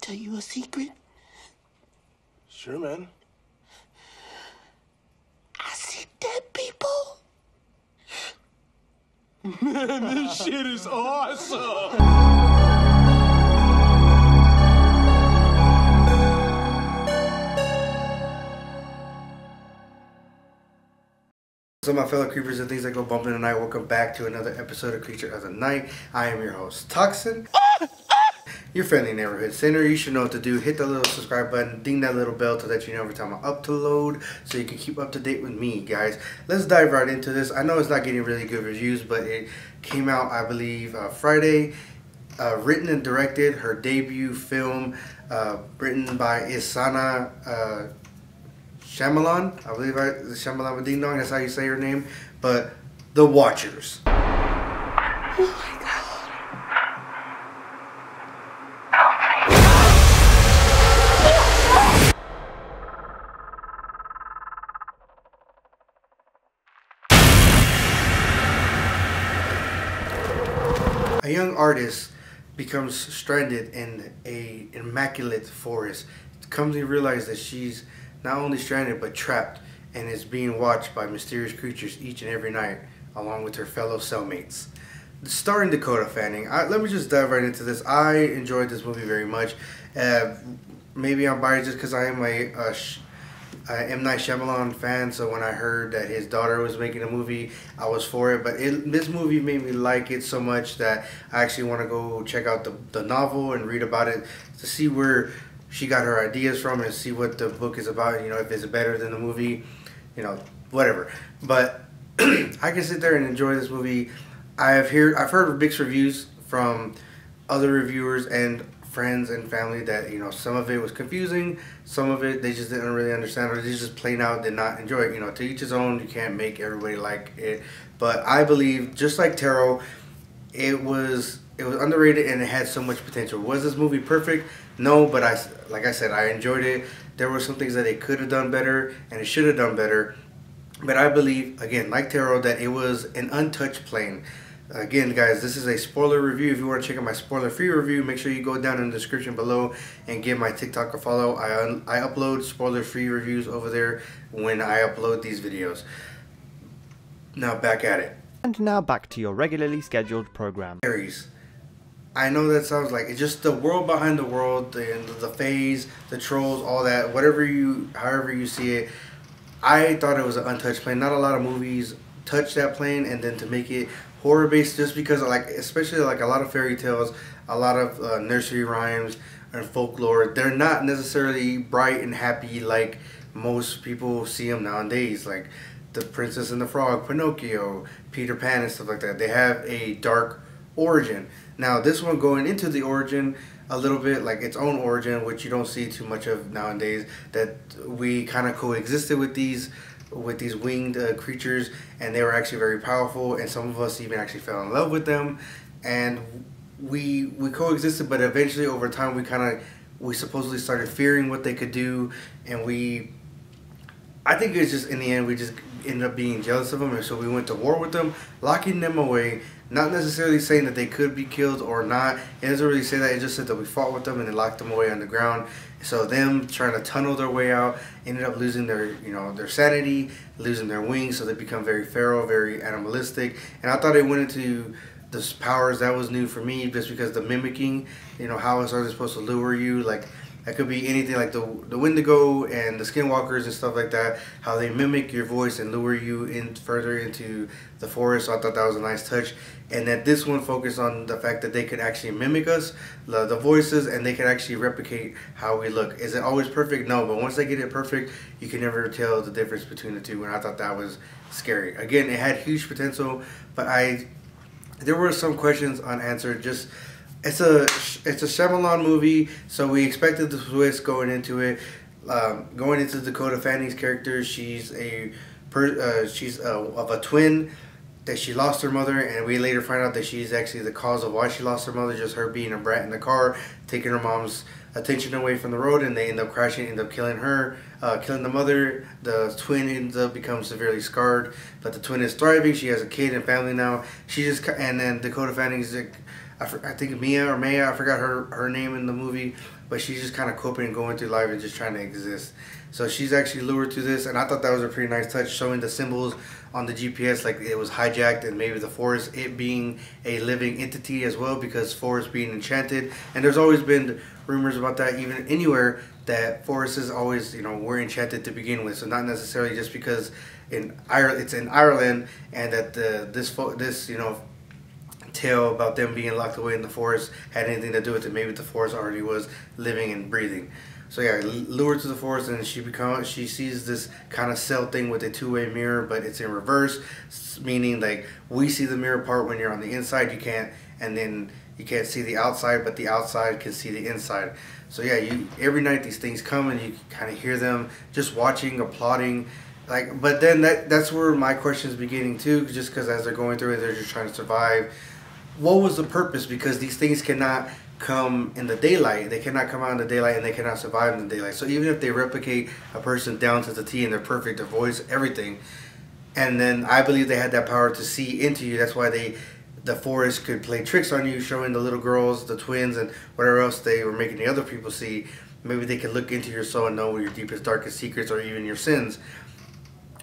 tell you a secret? Sure, man. I see dead people. Man, this shit is awesome. So my fellow creepers and things that go bumping tonight, welcome back to another episode of Creature of the Night. I am your host, Toxin, your friendly neighborhood sinner. You should know what to do. Hit the little subscribe button, ding that little bell to let you know every time I upload so you can keep up to date with me, guys. Let's dive right into this. I know it's not getting really good reviews, but it came out, I believe, Friday. Written and directed, her debut film, written by Isana Shyamalan, I believe Shyamalan Ding Dong, that's how you say her name. But The Watchers. Oh my God. A young artist becomes stranded in an immaculate forest. Comes to realize that she's not only stranded but trapped and is being watched by mysterious creatures each and every night along with her fellow cellmates. Starring Dakota Fanning. Let me just dive right into this. I enjoyed this movie very much. Maybe I'm biased just because I am a M. Night Shyamalan fan, so when I heard that his daughter was making a movie, I was for it. But this movie made me like it so much that I actually want to go check out the novel and read about it to see where she got her ideas from and see what the book is about, you know, if it's better than the movie, you know, whatever. But I can sit there and enjoy this movie. I've heard mixed reviews from other reviewers and friends and family that, you know, some of it was confusing, some of it they just didn't really understand, or they just plain out did not enjoy it. You know, to each his own. You can't make everybody like it. But I believe, just like Tarot, it was underrated and it had so much potential. Was this movie perfect? No, but like I said, I enjoyed it. There were some things that it could have done better and it should have done better. But I believe, again, like Tarot, that it was an untouched plane. Again, guys, this is a spoiler review. If you want to check out my spoiler-free review, make sure you go down in the description below and give my TikTok a follow. I upload spoiler-free reviews over there when I upload these videos. Now back at it. And now back to your regularly scheduled program. Aries. I know that sounds like it's just the world behind the world, the phase, the trolls, all that, however you see it. I thought it was an untouched plane. Not a lot of movies touch that plane, and then to make it horror based, just because especially like a lot of fairy tales, a lot of nursery rhymes and folklore, they're not necessarily bright and happy like most people see them nowadays, like The Princess and the Frog, Pinocchio, Peter Pan and stuff like that. They have a dark origin. Now this one going into the origin a little bit, like its own origin, which you don't see too much of nowadays, that we kind of coexisted with these winged creatures, and they were actually very powerful, and some of us even actually fell in love with them, and we coexisted. But eventually over time we supposedly started fearing what they could do, and I think it's just in the end we just ended up being jealous of them, and so we went to war with them, locking them away. Not necessarily saying that they could be killed or not. It doesn't really say that. It just said that we fought with them and then locked them away on the ground. So them trying to tunnel their way out ended up losing their sanity, losing their wings, so they become very feral, very animalistic. And I thought it went into the powers that was new for me, just because the mimicking, you know, how it's supposed to lure you, like. That could be anything, like the Wendigo and the Skinwalkers and stuff like that, how they mimic your voice and lure you in further into the forest. So I thought that was a nice touch. And that this one focused on the fact that they could actually mimic us, the voices, and they could actually replicate how we look. Is it always perfect? No, but once they get it perfect, you can never tell the difference between the two, and I thought that was scary. Again, it had huge potential, but there were some questions unanswered. It's a Shyamalan movie, so we expected the twist going into it. Going into Dakota Fanning's character, she's of a twin that she lost her mother, and we later find out that she's actually the cause of why she lost her mother. Just her being a brat in the car, taking her mom's attention away from the road, and they end up crashing, end up killing her, killing the mother. The twin ends up becoming severely scarred, but the twin is thriving. She has a kid and family now. And then Dakota Fanning's I think Mia or Maya, I forgot her name in the movie, but she's just kind of coping and going through life and just trying to exist. So she's actually lured to this, and I thought that was a pretty nice touch, showing the symbols on the GPS like it was hijacked, and maybe the forest, it being a living entity as well, because forest being enchanted. And there's always been rumors about that, even anywhere, that forests is always, you know, were enchanted to begin with. So not necessarily just because it's in Ireland, and that this you know, tale about them being locked away in the forest had anything to do with it. Maybe the forest already was living and breathing. So yeah, lured to the forest, and she sees this kind of cell thing with a two-way mirror, but it's in reverse, meaning like we see the mirror part when you're on the inside, you can't, and then you can't see the outside, but the outside can see the inside. So yeah, every night these things come, and you kind of hear them just watching, applauding. Like, but then that's where my question is beginning too, just because as they're going through it, they're just trying to survive. What was the purpose? Because these things cannot come in the daylight. They cannot come out in the daylight, and they cannot survive in the daylight. So even if they replicate a person down to the T and they're perfect, their voice, everything, and then I believe they had that power to see into you. That's why the forest could play tricks on you, showing the little girls, the twins, and whatever else they were making the other people see. Maybe they could look into your soul and know your deepest, darkest secrets, or even your sins.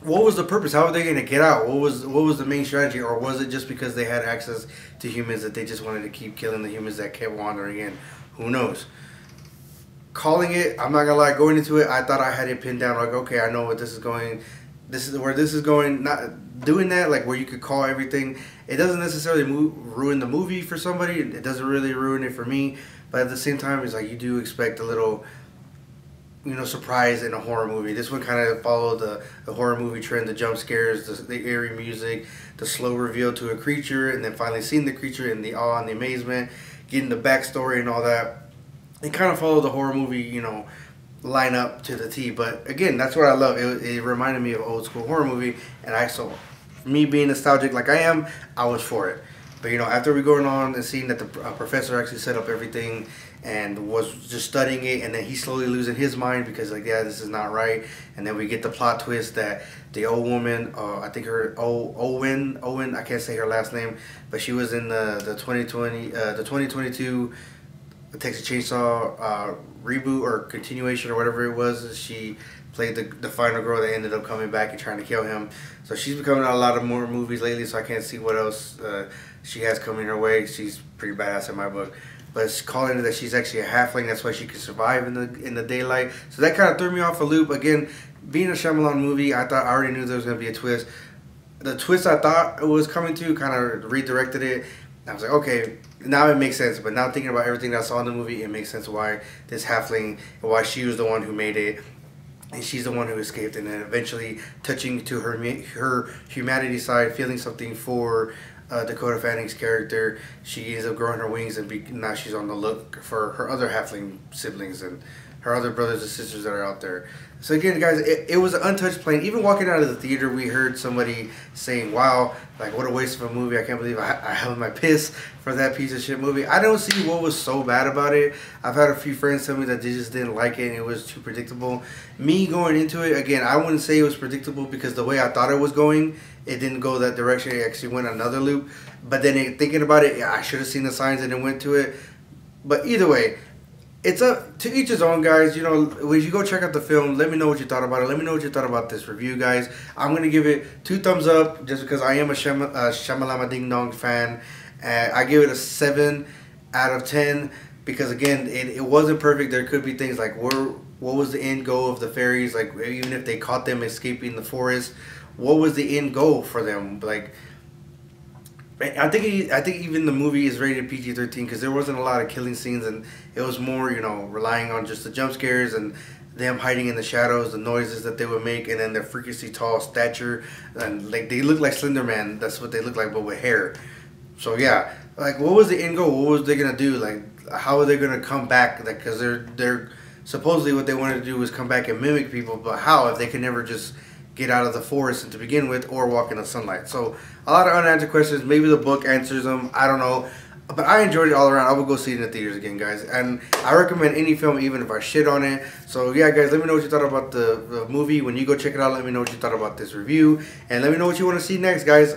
What was the purpose? How were they going to get out? What was the main strategy? Or was it just because they had access to humans that they just wanted to keep killing the humans that kept wandering in? Who knows? Calling it, I'm not going to lie, going into it, I thought I had it pinned down. Like, okay, I know what this is going. This is where this is going. Not doing that, like where you could call everything. It doesn't necessarily ruin the movie for somebody. It doesn't really ruin it for me. But at the same time, it's like you do expect a little, you know, surprise in a horror movie. This one kind of followed the horror movie trend, the jump scares, the eerie music, the slow reveal to a creature, and then finally seeing the creature and the awe and the amazement, getting the backstory and all that. It kind of followed the horror movie, you know, line up to the T. But again, that's what I love. It reminded me of an old school horror movie, and so me being nostalgic like I am, I was for it. But you know, after we going on and seeing that the professor actually set up everything and was just studying it, and then he's slowly losing his mind because like, yeah, this is not right. And then we get the plot twist that the old woman, I think her Owen, I can't say her last name, but she was in the 2022 Texas Chainsaw reboot or continuation or whatever it was. She played the final girl that ended up coming back and trying to kill him. So she's been coming out a lot of more movies lately, so I can't see what else she has coming her way. She's pretty badass in my book. But it's calling it that she's actually a halfling. That's why she can survive in the daylight. So that kind of threw me off a loop. Again, being a Shyamalan movie, I already knew there was going to be a twist. The twist I thought it was coming to kind of redirected it. I was like, okay, now it makes sense. But now thinking about everything that I saw in the movie, it makes sense why this halfling, why she was the one who made it. And she's the one who escaped, and then eventually touching to her humanity side, feeling something for Dakota Fanning's character. She ends up growing her wings, and now she's on the look for her other halfling siblings and her other brothers and sisters that are out there. So again, guys, it was an untouched plane. Even walking out of the theater, we heard somebody saying, wow, like what a waste of a movie. I can't believe I held my piss for that piece of shit movie. I don't see what was so bad about it. I've had a few friends tell me that they just didn't like it and it was too predictable. Me going into it, again, I wouldn't say it was predictable because the way I thought it was going, it didn't go that direction. It actually went another loop. But then thinking about it, yeah, I should have seen the signs and then went to it. But either way, it's up to each his own, guys. You know, when you go check out the film, let me know what you thought about it. Let me know what you thought about this review, guys. I'm going to give it 2 thumbs up just because I am a Shyamalama Ding Dong fan. I give it a 7 out of 10 because, again, it wasn't perfect. There could be things like what was the end goal of the fairies? Like, even if they caught them escaping the forest, what was the end goal for them? Like, I think even the movie is rated PG-13 because there wasn't a lot of killing scenes, and it was more, you know, relying on just the jump scares and them hiding in the shadows, the noises that they would make, and then their freakishly tall stature, and like they look like Slender Man. That's what they look like, but with hair. So yeah, like what was the end goal? What was they gonna do? Like how are they gonna come back? Like because they're supposedly what they wanted to do was come back and mimic people, but how if they can never just get out of the forest to begin with or walk in the sunlight? So a lot of unanswered questions. Maybe the book answers them. I don't know. But I enjoyed it all around. I would go see it in the theaters again, guys. And I recommend any film, even if I shit on it. So yeah, guys, let me know what you thought about the movie. When you go check it out, let me know what you thought about this review. And let me know what you want to see next, guys.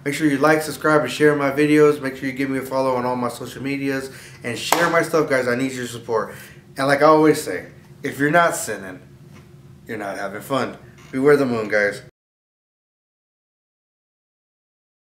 Make sure you like, subscribe, and share my videos. Make sure you give me a follow on all my social medias. And share my stuff, guys. I need your support. And like I always say, if you're not sinning, you're not having fun. Beware the moon, guys.